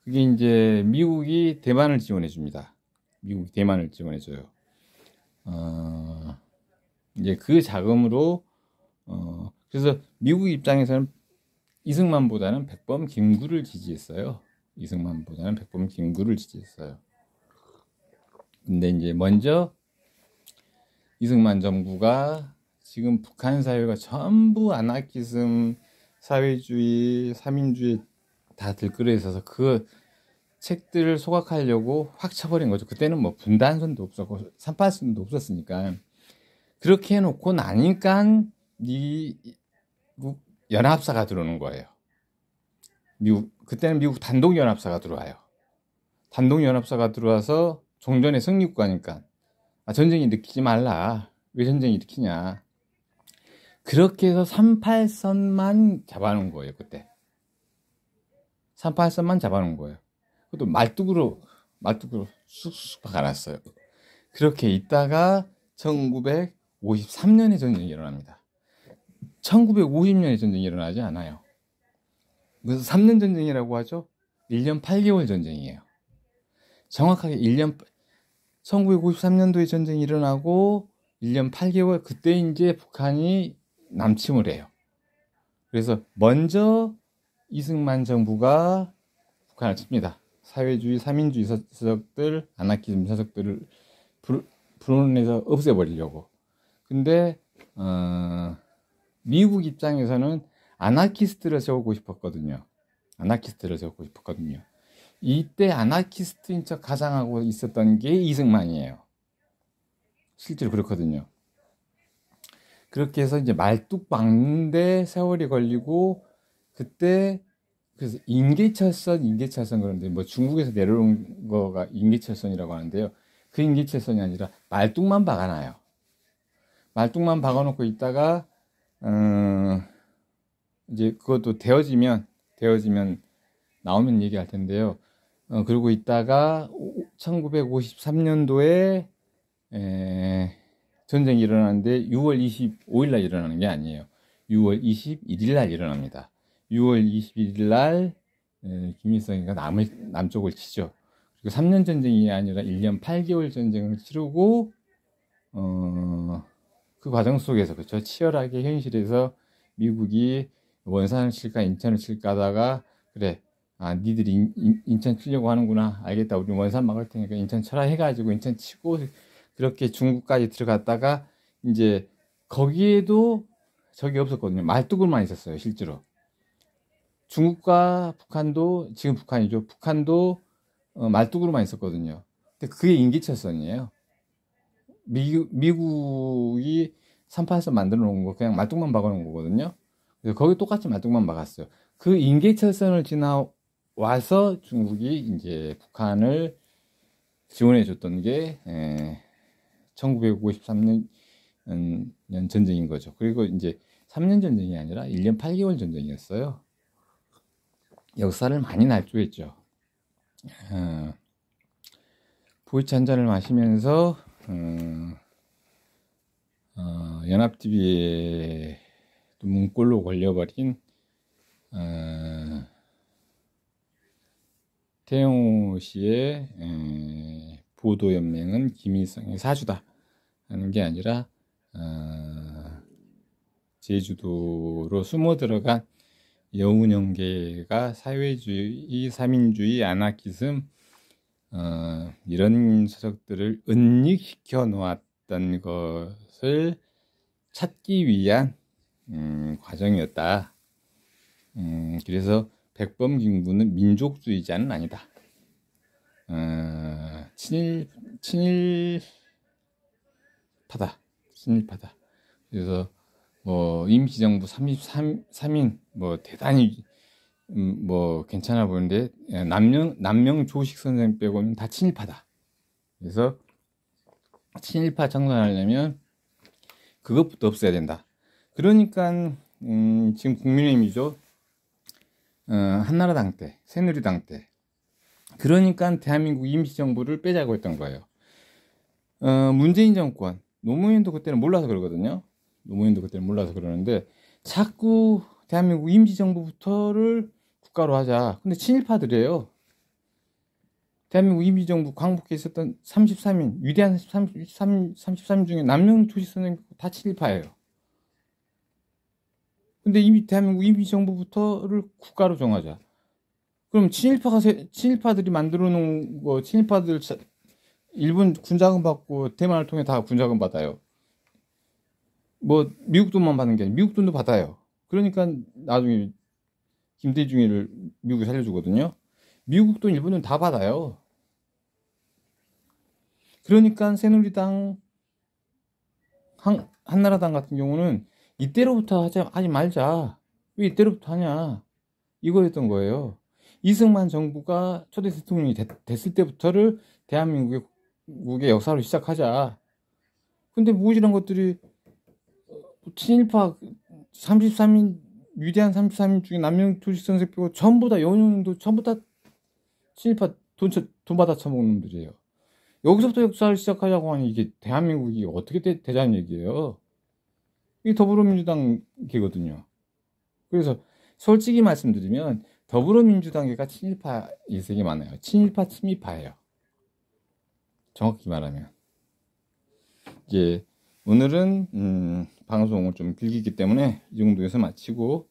그게 이제 미국이 대만을 지원해 줍니다. 미국이 대만을 지원해 줘요. 이제 그 자금으로 그래서 미국 입장에서는 이승만보다는 백범 김구를 지지했어요. 근데 이제 먼저 이승만 정부가 지금 북한 사회가 전부 아나키즘, 사회주의, 삼인주의 다 들끓어 있어서 그 책들을 소각하려고 확 쳐버린 거죠. 그때는 뭐 분단선도 없었고 3·8선도 없었으니까. 그렇게 해놓고 나니까 미국 연합사가 들어오는 거예요. 그때는 미국 단독연합사가 들어와요. 단독연합사가 들어와서 종전의 승리국가니까 전쟁이 느끼지 말라. 왜 전쟁 일으키냐. 그렇게 해서 38선만 잡아놓은 거예요. 그때 38선만 잡아놓은 거예요. 그것도 말뚝으로 쑥쑥 박아놨어요. 그렇게 있다가 1953년에 전쟁이 일어납니다. 1950년에 전쟁이 일어나지 않아요. 그래서 3년 전쟁이라고 하죠. 1년 8개월 전쟁이에요. 정확하게 1953년도에 전쟁이 일어나고 1년 8개월, 그때 이제 북한이 남침을 해요. 그래서 먼저 이승만 정부가 북한을 칩니다. 사회주의, 삼인주의 서적들, 아나키즘 서적들을 불온해서 없애버리려고. 근데 미국 입장에서는 아나키스트를 세우고 싶었거든요. 이때 아나키스트인 척 가장하고 있었던 게 이승만이에요. 실제로 그렇거든요. 그렇게 해서 이제 말뚝 박는데 세월이 걸리고, 그때 그래서 인계철선 그런데 뭐 중국에서 내려온 거가 인계철선이라고 하는데요. 그 인계철선이 아니라 말뚝만 박아놔요. 말뚝만 박아놓고 있다가 이제 그것도 되어지면 나오면 얘기할 텐데요. 그러고 있다가 1953년도에 전쟁이 일어나는데 6월 25일 날 일어나는 게 아니에요. 6월 21일 날 일어납니다. 6월 21일 날 김일성이가 남쪽을 치죠. 그리고 3년 전쟁이 아니라 1년 8개월 전쟁을 치르고 그 과정 속에서 그렇죠. 치열하게 현실에서 미국이 원산을 칠까 인천을 칠까 하다가, 그래, 니들이 인천 치려고 하는구나, 알겠다, 우리 원산 막을 테니까 인천 쳐라 해가지고 인천 치고, 그렇게 중국까지 들어갔다가 이제 거기에도 적이 없었거든요. 말뚝을만 있었어요. 실제로 중국과 북한도, 지금 북한이죠, 북한도 말뚝으로만 있었거든요. 근데 그게 인기철선이에요. 미국이 38선 만들어 놓은 거 그냥 말뚝만 박아 놓은 거거든요. 그래서 거기 똑같이 말뚝만 박았어요. 그 인계철선을 지나와서 중국이 이제 북한을 지원해 줬던 게 1953년 전쟁인 거죠. 그리고 이제 3년 전쟁이 아니라 1년 8개월 전쟁이었어요. 역사를 많이 날조했죠. 보이차 한 잔을 마시면서 연합TV에 문골로 걸려버린 태영호 씨의 보도연맹은 김일성의 사주다 하는 게 아니라 제주도로 숨어 들어간 여운형계가 사회주의, 삼인주의, 아나키즘 이런 서적들을 은닉시켜 놓았던 것을 찾기 위한 과정이었다. 그래서 백범김구는 민족주의자는 아니다. 친일파다. 그래서 뭐 임시정부 33인 뭐 대단히 뭐 괜찮아 보이는데, 남명 조식 선생 빼고는 다 친일파다. 그래서 친일파 청산하려면 그것부터 없애야 된다. 그러니까 지금 국민의힘이죠. 한나라당 때, 새누리당 때, 그러니까 대한민국 임시정부를 빼자고 했던 거예요. 문재인 정권, 노무현도 그때는 몰라서 그러거든요. 그러는데 자꾸 대한민국 임시정부부터를 국가로 하자. 근데 친일파들이에요. 대한민국 임시정부 광복에 있었던 33인, 위대한 33인 중에 남명 조식 선생 다 친일파예요. 근데 이미 대한민국 임시정부부터를 국가로 정하자. 그럼 친일파들이 만들어 놓은 거, 친일파들 일본 군자금 받고 대만을 통해 다 군자금 받아요. 뭐 미국 돈만 받는 게 아니라 미국 돈도 받아요. 그러니까 나중에 김대중이를 미국이 살려주거든요. 미국 돈, 일본 돈 다 받아요. 그러니까 새누리당, 한나라당 같은 경우는 이때로부터 하지 말자. 왜 이때로부터 하냐, 이거였던 거예요. 이승만 정부가 초대 대통령이 됐을 때부터를 대한민국의 역사로 시작하자. 근데 무엇이란 것들이 친일파 33인 위대한 33인 중에 남영투식 선생 빼고 전부 다 연운도 전부 다 친일파 돈 받아 처먹는 놈들이에요. 여기서부터 역사를 시작하자고 하니 이게 대한민국이 어떻게 되자는 얘기예요. 이게 더불어민주당계거든요. 그래서 솔직히 말씀드리면 더불어민주당계가 친일파 일색이 많아요. 친일파 친미파예요. 정확히 말하면. 이제 오늘은 방송을 좀 길기 때문에 이 정도에서 마치고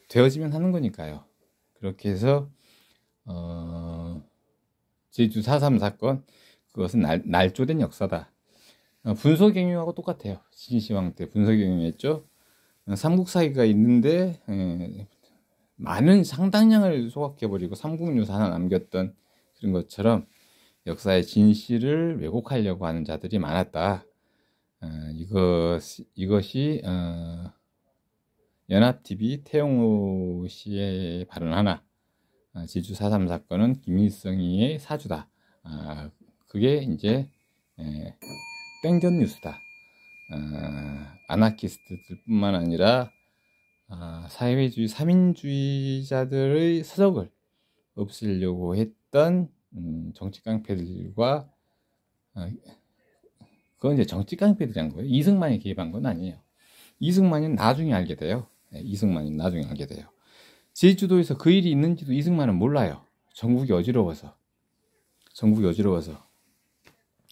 되어지면 하는 거니까요. 그렇게 해서 제주 4.3 사건, 그것은 날조된 역사다. 분서경유하고 똑같아요. 진시황 때 분서경유했죠. 삼국사기가 있는데 많은 상당량을 소각해버리고 삼국유사 하나 남겼던 그런 것처럼 역사의 진실을 왜곡하려고 하는 자들이 많았다. 이것이 연합TV 태영호 씨의 발언 하나, 제주 4.3 사건은 김일성이의 사주다. 그게 이제 땡전 뉴스다. 아나키스트들뿐만 아니라 사회주의 3인주의자들의 서적을 없애려고 했던 정치 깡패들과 그건 이제 정치 깡패들이란 거예요. 이승만이 개입한 건 아니에요. 이승만은 나중에 알게 돼요. 이승만이 나중에 알게 돼요. 제주도에서 그 일이 있는지도 이승만은 몰라요. 전국이 어지러워서.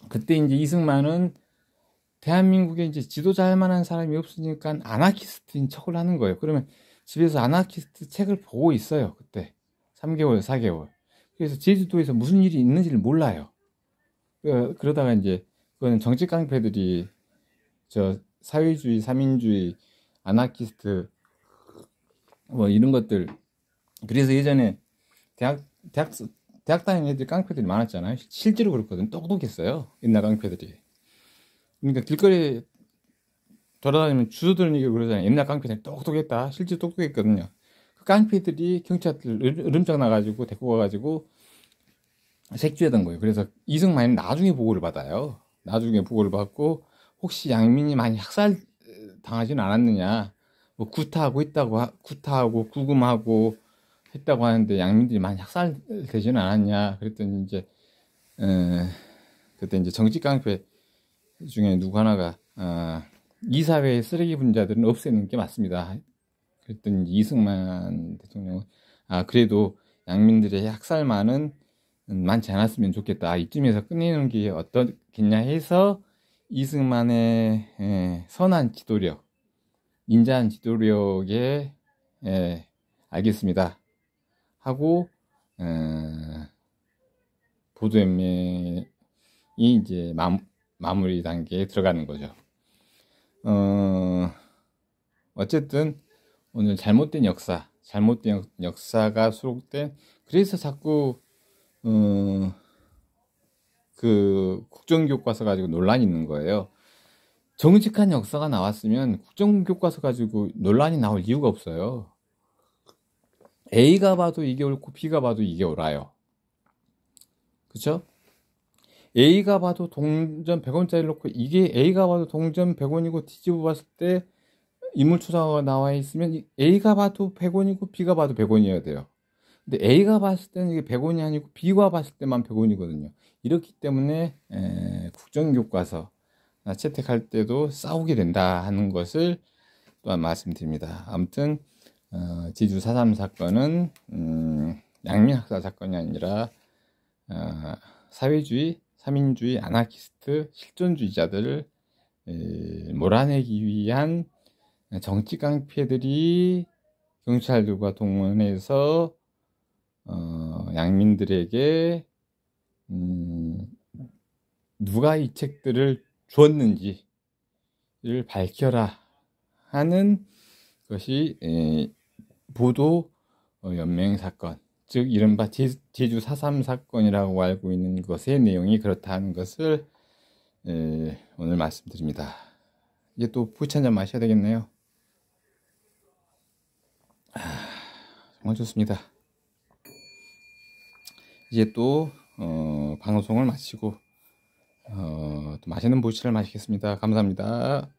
그때 이제 이승만은 대한민국에 이제 지도자 할 만한 사람이 없으니까 아나키스트인 척을 하는 거예요. 그러면 집에서 아나키스트 책을 보고 있어요. 그때 3개월, 4개월. 그래서 제주도에서 무슨 일이 있는지를 몰라요. 그러다가 이제 그거는 정치 깡패들이 저 사회주의, 3인주의, 아나키스트 뭐 이런 것들. 그래서 예전에 대학 다니는 애들 깡패들이 많았잖아요. 실제로 그렇거든. 똑똑했어요. 옛날 깡패들이. 그러니까 길거리에 돌아다니면 주소들이고 그러잖아요. 옛날 깡패들이 똑똑했다. 실제로 똑똑했거든요. 그 깡패들이 경찰들 으름장 나가지고 데리고 가가지고 색주했던 거예요. 그래서 이승만이 나중에 보고를 받아요. 나중에 보고를 받고 혹시 양민이 많이 학살 당하지는 않았느냐, 뭐 구타하고 구금하고 했다고 하는데 양민들이 많이 학살되지는 않았냐. 그랬더니 이제 그때 이제 정치 깡패 중에 누구 하나가 이 사회의 쓰레기 분자들은 없애는 게 맞습니다. 그랬더니 이승만 대통령은 그래도 양민들의 학살만은 많지 않았으면 좋겠다. 이쯤에서 끝내는 게 어떻겠냐 해서 이승만의 선한 지도력, 인자한 지도력에 알겠습니다 하고 보도연맹이 이제 마무리 단계에 들어가는 거죠. 어쨌든 오늘 잘못된 역사가 수록된, 그래서 자꾸 그 국정교과서 가지고 논란이 있는 거예요. 정직한 역사가 나왔으면 국정교과서 가지고 논란이 나올 이유가 없어요. A가 봐도 이게 옳고 B가 봐도 이게 옳아요. 그쵸? A가 봐도 동전 100원짜리를 놓고 이게 A가 봐도 동전 100원이고 뒤집어 봤을 때 인물초자가 나와 있으면 A가 봐도 100원이고 B가 봐도 100원이어야 돼요. 근데 A가 봤을 때는 이게 100원이 아니고 B가 봤을 때만 100원이거든요. 이렇기 때문에 국정교과서 채택할 때도 싸우게 된다 하는 것을 또한 말씀드립니다. 아무튼 제주 4.3 사건은 양민학살 사건이 아니라 사회주의, 3인주의, 아나키스트, 실존주의자들을 몰아내기 위한 정치 깡패들이 경찰들과 동원해서 양민들에게 누가 이 책들을 주었는지를 밝혀라 하는 것이 보도 연맹 사건, 즉 이른바 제주 4.3 사건이라고 알고 있는 것의 내용이 그렇다는 것을 오늘 말씀드립니다. 이제 또 부치 한잔 마셔야 되겠네요. 정말 좋습니다. 이제 또 방송을 마치고 또 맛있는 보시를 마시겠습니다. 감사합니다.